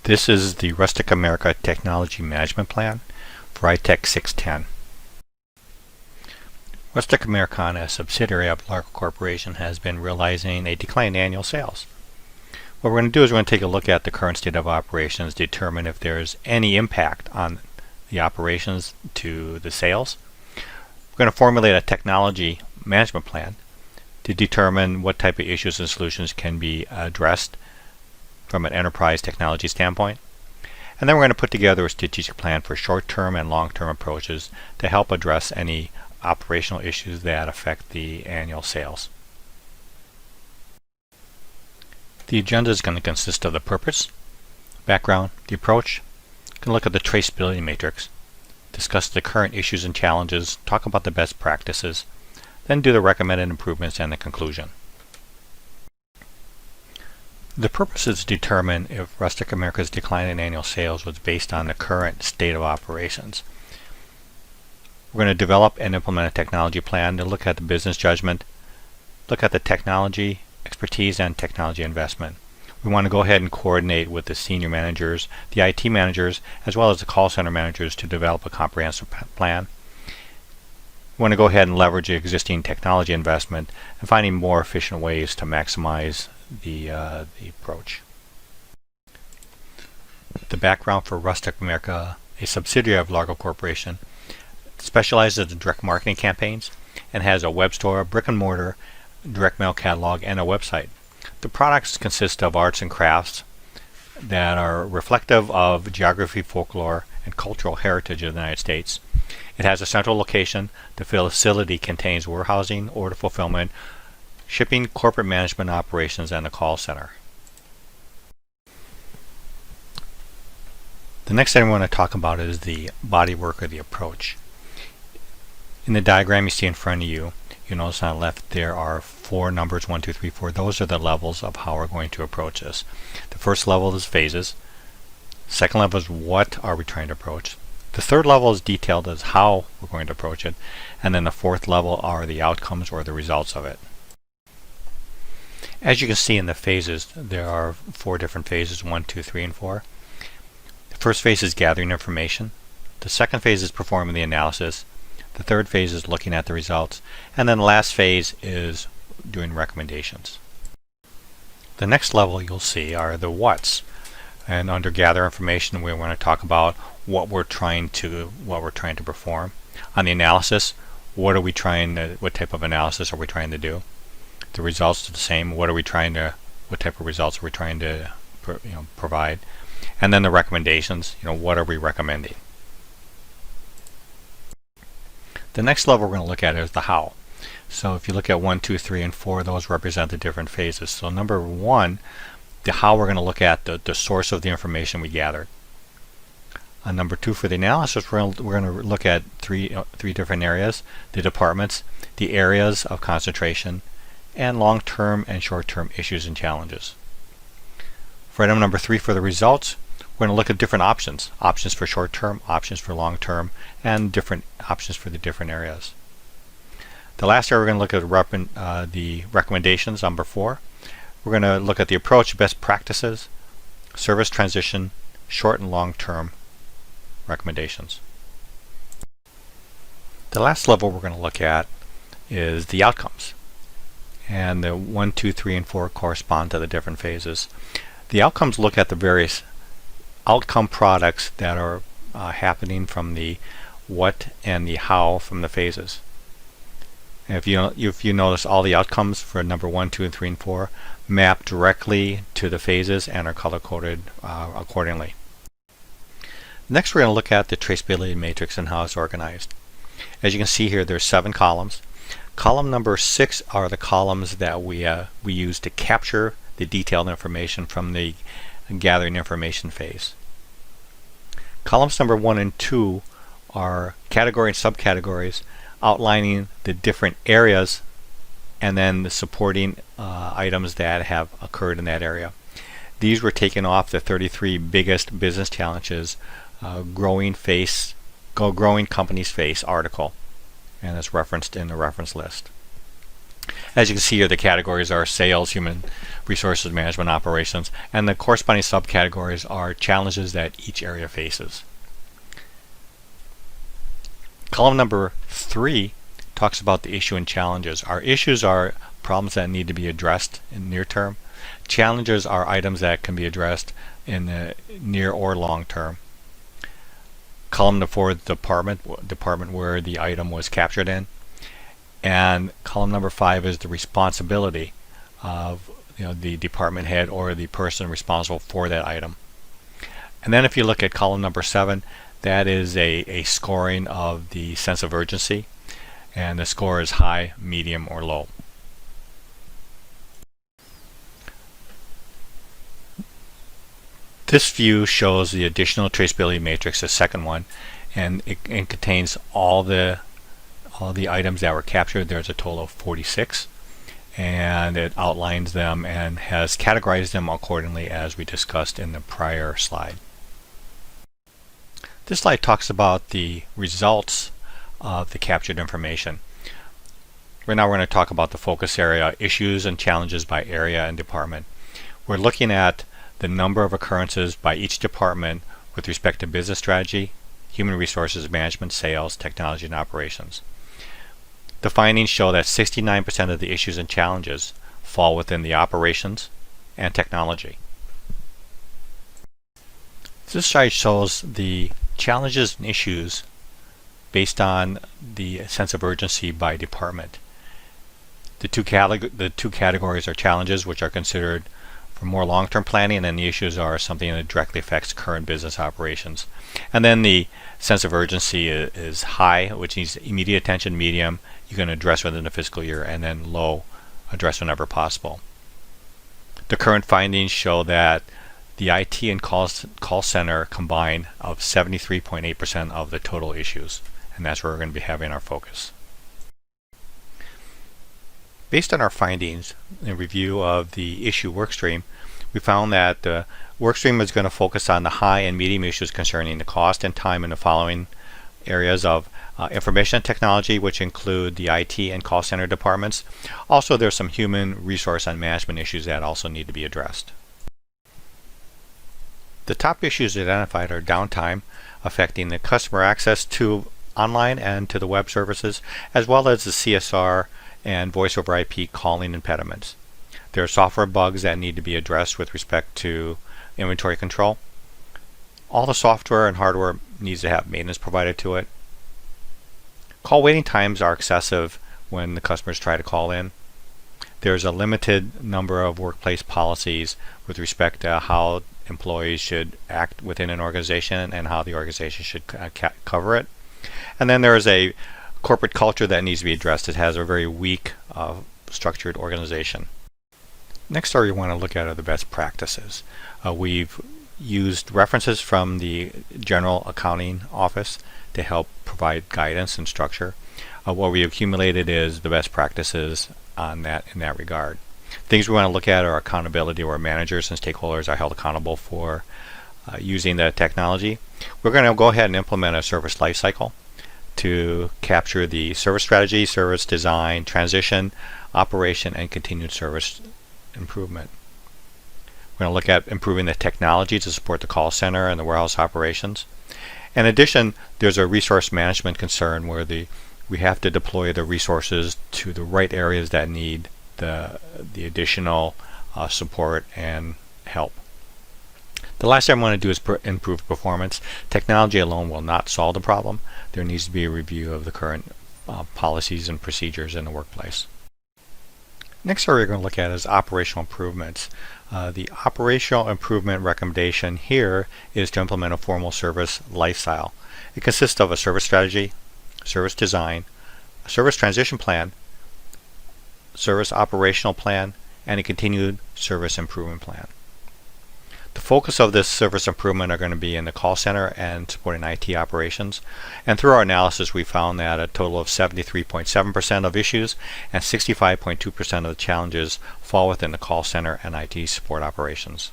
This is the Rustic America Technology Management Plan for ITEC 610. Rustic Americana, a subsidiary of Largo Corporation, has been realizing a decline in annual sales. What we're going to do is we're going to take a look at the current state of operations, determine if there's any impact on the operations to the sales. We're going to formulate a technology management plan to determine what type of issues and solutions can be addressed from an enterprise technology standpoint. And then we're going to put together a strategic plan for short-term and long-term approaches to help address any operational issues that affect the annual sales. The agenda is going to consist of the purpose, background, the approach. We're going to look at the traceability matrix, discuss the current issues and challenges, talk about the best practices, then do the recommended improvements and the conclusion. The purpose is to determine if Rustic America's decline in annual sales was based on the current state of operations. We're going to develop and implement a technology plan to look at the business judgment, look at the technology expertise and technology investment. We want to go ahead and coordinate with the senior managers, the IT managers, as well as the call center managers to develop a comprehensive plan. We want to go ahead and leverage the existing technology investment and finding more efficient ways to maximize the approach. The background for Rustic America, a subsidiary of Largo Corporation, specializes in direct marketing campaigns and has a web store, brick and mortar, direct mail catalog, and a website. The products consist of arts and crafts that are reflective of geography, folklore, and cultural heritage of the United States. It has a central location. The facility contains warehousing, order fulfillment, shipping, corporate management operations, and a call center. The next thing I want to talk about is the body work or the approach. In the diagram you see in front of you, you notice on the left there are 4 numbers, 1, 2, 3, 4. Those are the levels of how we're going to approach this. The first level is phases. Second level is what are we trying to approach. The third level is detailed as how we're going to approach it. And then the fourth level are the outcomes or the results of it. As you can see in the phases, there are 4 different phases, 1, 2, 3, and 4. The first phase is gathering information. The second phase is performing the analysis. The third phase is looking at the results. And then the last phase is doing recommendations. The next level you'll see are the what's. And under gather information we want to talk about what we're trying to perform. On the analysis, what type of analysis are we trying to do? The results are the same. What type of results are we trying to provide? And then the recommendations, what are we recommending? The next level we're going to look at is the how. So if you look at 1, 2, 3, and 4, those represent the different phases. So number 1, the how, we're going to look at the source of the information we gathered. Number 2, for the analysis, we're going to look at three different areas: the departments, the areas of concentration, and long-term and short-term issues and challenges. For item number 3, for the results, we're going to look at different options. Options for short-term, options for long-term, and different options for the different areas. The last area we're going to look at the recommendations, number 4. We're going to look at the approach, best practices, service transition, short and long-term recommendations. The last level we're going to look at is the outcomes. And the 1, 2, 3, and 4 correspond to the different phases. The outcomes look at the various outcome products that are happening from the what and the how from the phases. And if you notice, all the outcomes for number 1, 2, and 3, and 4 map directly to the phases and are color-coded accordingly. Next, we're going to look at the traceability matrix and how it's organized. As you can see here, there's 7 columns. Column number 6 are the columns that we use to capture the detailed information from the gathering information phase. Columns number 1 and 2 are category and subcategories outlining the different areas and then the supporting items that have occurred in that area. These were taken off the 33 biggest business challenges growing companies face article, and it's referenced in the reference list. As you can see here, the categories are sales, human resources management, operations, and the corresponding subcategories are challenges that each area faces. Column number 3 talks about the issue and challenges. Our issues are problems that need to be addressed in near term. Challenges are items that can be addressed in the near or long term. Column number 4 is department where the item was captured in. And column number 5 is the responsibility of the department head or the person responsible for that item. And then if you look at column number 7, that is a scoring of the sense of urgency, and the score is high, medium, or low. This view shows the additional traceability matrix, the second one, and it contains all the items that were captured. There's a total of 46, and it outlines them and has categorized them accordingly as we discussed in the prior slide. This slide talks about the results of the captured information. Right now we're going to talk about the focus area, issues and challenges by area and department. We're looking at the number of occurrences by each department with respect to business strategy, human resources management, sales, technology, and operations. The findings show that 69% of the issues and challenges fall within the operations and technology. This slide shows the challenges and issues based on the sense of urgency by department. The two categories are challenges, which are considered for more long-term planning, and the issues are something that directly affects current business operations. And then the sense of urgency is high, which needs immediate attention, medium, you can address within the fiscal year, and then low, address whenever possible. The current findings show that the IT and call center combine of 73.8% of the total issues, and that's where we're going to be having our focus. Based on our findings and review of the issue workstream, we found that the workstream is going to focus on the high and medium issues concerning the cost and time in the following areas of information technology, which include the IT and call center departments. Also, there's some human resource and management issues that also need to be addressed. The top issues identified are downtime, affecting the customer access to online and to the web services, as well as the CSR and voice over IP calling impediments. There are software bugs that need to be addressed with respect to inventory control. All the software and hardware needs to have maintenance provided to it. Call waiting times are excessive when the customers try to call in. There's a limited number of workplace policies with respect to how employees should act within an organization and how the organization should cover it. And then there's a corporate culture that needs to be addressed. It has a very weak structured organization. Next area we want to look at are the best practices. We've used references from the General Accounting Office to help provide guidance and structure. What we accumulated is the best practices in that regard. Things we want to look at are accountability, where managers and stakeholders are held accountable for using the technology. We're going to go ahead and implement a service lifecycle to capture the service strategy, service design, transition, operation, and continued service improvement. We're going to look at improving the technology to support the call center and the warehouse operations. In addition, there's a resource management concern where we have to deploy the resources to the right areas that need the additional support and help. The last thing I want to do is improve performance. Technology alone will not solve the problem. There needs to be a review of the current policies and procedures in the workplace. Next area we're going to look at is operational improvements. The operational improvement recommendation here is to implement a formal service lifestyle. It consists of a service strategy, service design, a service transition plan, service operational plan, and a continued service improvement plan. The focus of this service improvement are going to be in the call center and supporting IT operations. And through our analysis, we found that a total of 73.7% of issues and 65.2% of the challenges fall within the call center and IT support operations.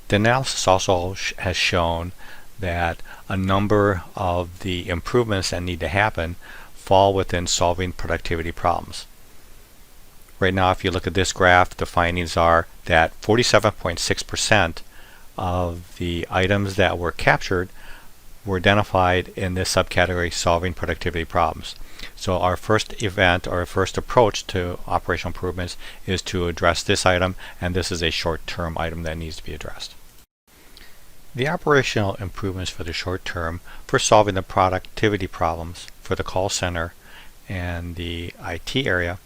The analysis also has shown that a number of the improvements that need to happen fall within solving productivity problems. Right now, if you look at this graph, the findings are that 47.6% of the items that were captured were identified in this subcategory, solving productivity problems. So our first event or first approach to operational improvements is to address this item, and this is a short-term item that needs to be addressed. The operational improvements for the short term for solving the productivity problems for the call center and the IT area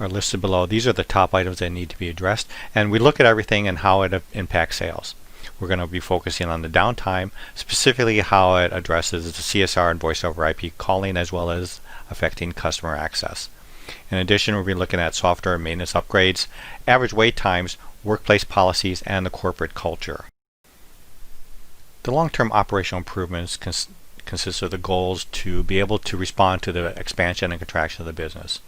are listed below. These are the top items that need to be addressed, and we look at everything and how it impacts sales. We're going to be focusing on the downtime, specifically how it addresses the CSR and voice over IP calling, as well as affecting customer access. In addition, we'll be looking at software and maintenance upgrades, average wait times, workplace policies, and the corporate culture. The long-term operational improvements consist of the goals to be able to respond to the expansion and contraction of the business.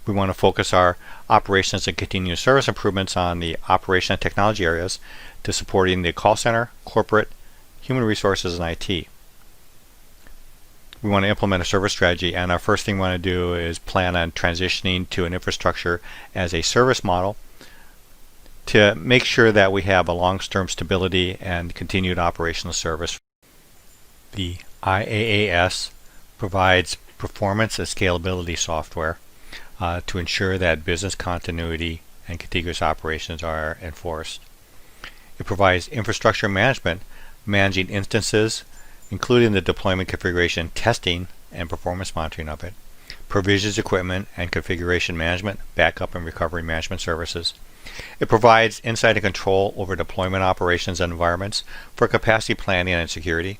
We want to focus our operations and continuous service improvements on the operation and technology areas to supporting the call center, corporate, human resources, and IT. We want to implement a service strategy, and our first thing we want to do is plan on transitioning to an infrastructure as a service model to make sure that we have a long-term stability and continued operational service. The IaaS provides performance and scalability software to ensure that business continuity and contiguous operations are enforced. It provides infrastructure management, managing instances, including the deployment, configuration, testing, and performance monitoring of it. Provisions equipment and configuration management, backup and recovery management services. It provides insight and control over deployment operations and environments for capacity planning and security.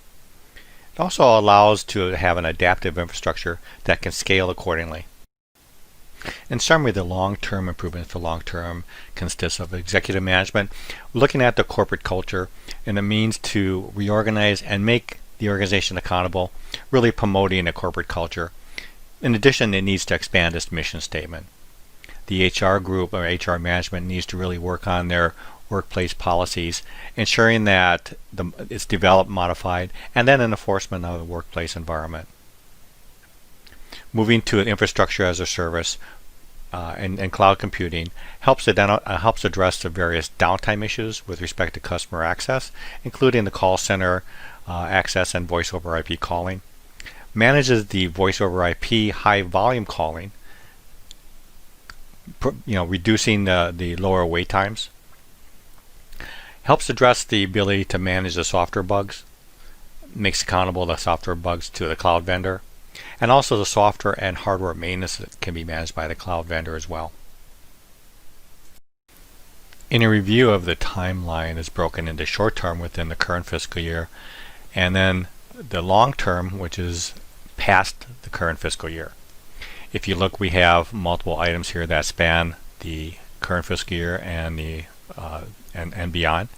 It also allows to have an adaptive infrastructure that can scale accordingly. In summary, the long-term improvements for long-term consists of executive management, looking at the corporate culture and a means to reorganize and make the organization accountable, really promoting a corporate culture. In addition, it needs to expand its mission statement. The HR group or HR management needs to really work on their workplace policies, ensuring that it's developed, modified, and then an enforcement of the workplace environment. Moving to an infrastructure as a service and cloud computing helps address the various downtime issues with respect to customer access, including the call center access and voice over IP calling. Manages the voice over IP high volume calling, reducing the lower wait times. Helps address the ability to manage the software bugs, makes accountable the software bugs to the cloud vendor, and also the software and hardware maintenance that can be managed by the cloud vendor as well. In a review of the timeline is broken into short term within the current fiscal year, and then the long term, which is past the current fiscal year. If you look, we have multiple items here that span the current fiscal year and the and beyond.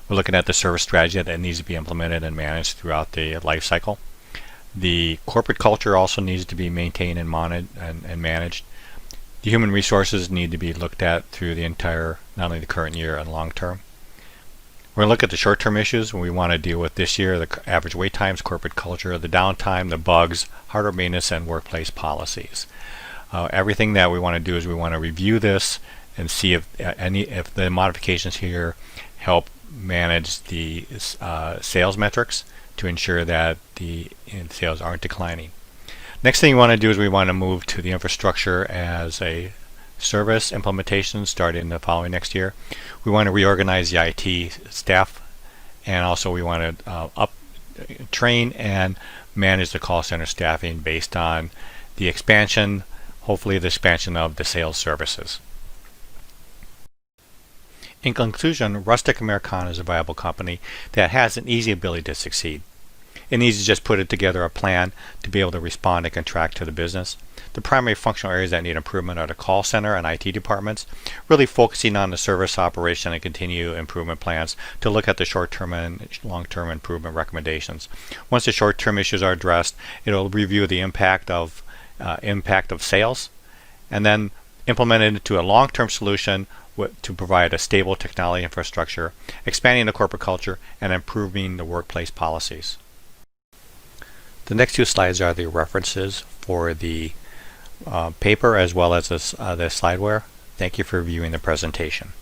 We're looking at the service strategy that needs to be implemented and managed throughout the life cycle. The corporate culture also needs to be maintained and managed. The human resources need to be looked at through the entire, not only the current year and long term. We're going to look at the short-term issues we want to deal with this year: the average wait times, corporate culture, the downtime, the bugs, hardware maintenance, and workplace policies. Everything that we want to do is we want to review this and see if the modifications here help manage the sales metrics to ensure that the sales aren't declining. Next thing we want to do is we want to move to the infrastructure as a service implementation starting the following next year. We want to reorganize the IT staff, and also we want to train and manage the call center staffing based on the expansion, hopefully the expansion of the sales services. In conclusion, Rustic Americana is a viable company that has an easy ability to succeed. It needs to just put it together a plan to be able to respond and contract to the business. The primary functional areas that need improvement are the call center and IT departments, really focusing on the service operation and continue improvement plans to look at the short-term and long-term improvement recommendations. Once the short-term issues are addressed, it will review the impact of sales, and then implement it into a long-term solution to provide a stable technology infrastructure, expanding the corporate culture, and improving the workplace policies. The next two slides are the references for the paper as well as this slideware. Thank you for viewing the presentation.